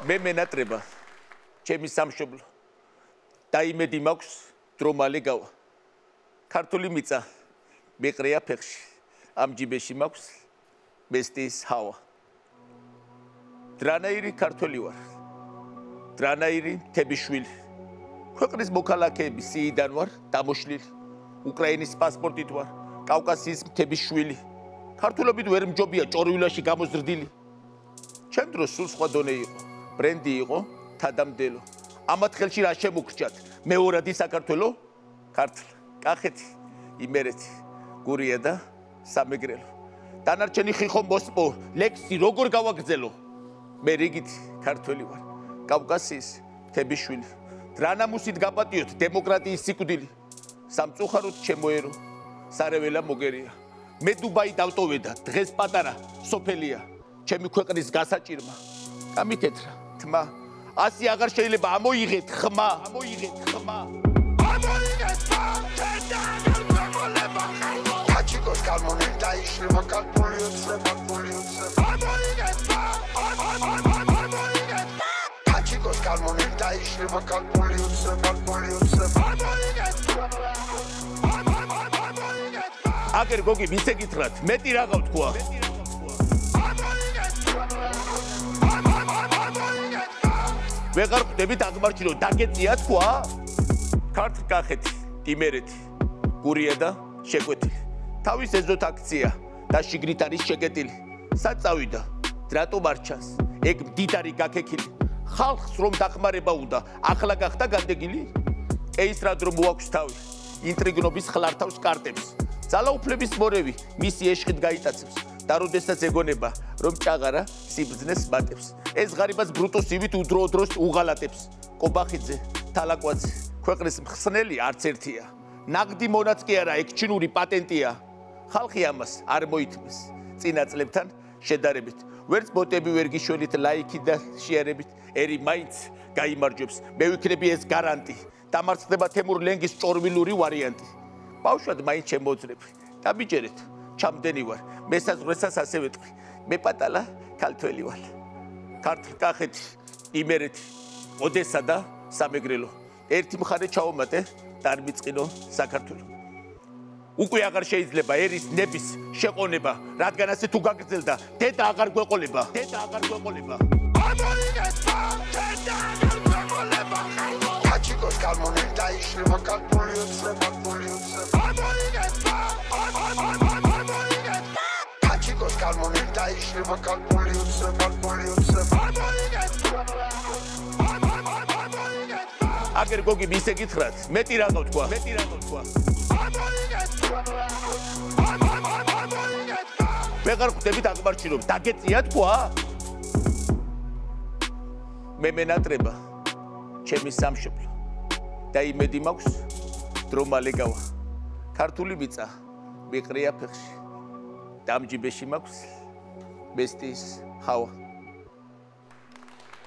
მე მენატრება ჩემი სამშობლო და იმედი მაქვს დრო მალე გავა ქართული მიწა მეყრია ფეხში ამ ჯიბეში მაქვს მესტის ჰავა დრანაირი ქართველი ვარ დრანაირი თებიშვილი ქვეყნის მოქალაქეების სიიდან ვარ დამოშლილი უკრაინის პასპორტით ვარ კავკასიის მთებიშვილი ქართულობით ვერ მჯობია ჭორვილაში გამოზრდილი ჩემ დროს სულ სხვა დონე იყო ბრენდი იყო თადამდელო ამათ ხელში რა შემოგრჩათ მეორადი საქართველო ქართლ კახეთი იმერეთი გურია და სამეგრელო დანარჩენი ხიხო მოსპო ლექსი როგორ გავაგრძელო მე რიგით ქართველი ვარ კავკასიის თებიშვილი დრანამუსით გაპატიოთ დემოკრატიის სიკვდილი სამწუხაროდ შემოერო სარეველა მოგერია მე დუბაი დავტოვე და დღეს პატარა სოფელია ჩემი ქვეყნის გასაჭირმა გამითეთრა თმა ასი აღარ შეიძლება ამოიღეთ ხმა ამოიღეთ ხმა აჩიკოს კალმონი დაიშლება კალკულიუსზე აჩიკოს კალმონი დაიშლება კალკულიუსზე აგერ გოგი მისე გითხრათ მეტი რა გავთქვა ვეღარ ხვდებით აღმარჩინო დაგეწია თქვა ქართლ კახეთი იმერეთი გურია და შეკვეთილი თავის ეზოთ აქცია და შიგნით არის შეკეტილი საწავიდა რატომ არ ჩანს ეგ მდიდარი გაქექილი ხალხს რომ დახმარება უნდა ახლა გახდა განდეგილი კეისრად რომ მოაქვს თავი ინტრიგნობის ხლართავს კარტებს ძალაუფლების მორევი მისი ეშხით გაიტაცებს და როდესაც ეგონება რომ ჭაღარა სიბრძნეს მატებს ეს ღარიბას ბრუტოსივით უდროო დროს უღალატებს კობახიძე თალაკვაძე ქვეყნის მხსნელი არც ერთია ნაგდი მონაც კი არა ეგ ჩინური პატენტია ხალხი ამას არ მოითმის წინა წლებთან შედარებით ვერც ბოტები ვერ გიშველით ლაიქი და შეარებით ერი მაინც გაიმარჯვებს მე ვიქნები ეს გარანტი დამარცხდება თემურ ლენგის ჭორვილური ვარიანტი ბავშვად მაინც შემოძრებ დაბიჯერეთ ჩამდენი ვარ მესაზღვრესაც ასე ვეთქვი მე პატალა ქართველი ვარ ქართლ კახეთი იმერეთი ოდესა და სამეგრელო ერთი მხარე ჩაომატე და არ მიწყინო საქართველო უკვე აღარ შეიძლება ერის ნების შეყონება რადგან ასე თუ გაგრძელდა დედა აღარ გვეყოლება აჩიკოს კალმონი დაიშლება კალკულიუსზე აჩიკოს კალმონი დაიშლება კალკულიუსზე აგერ გოგი მისე გითხრათ მეტი რა გავთქვა ვეღარ ხვდებით აღმარჩინო დაგეწია თქვა მე მენატრება ჩემი სამშობლო და იმედი მაქვს დრო მალე გავა ქართული მიწა მეყრია ფეხში და ამ ჯიბეში მაქვს მესტის ჰავა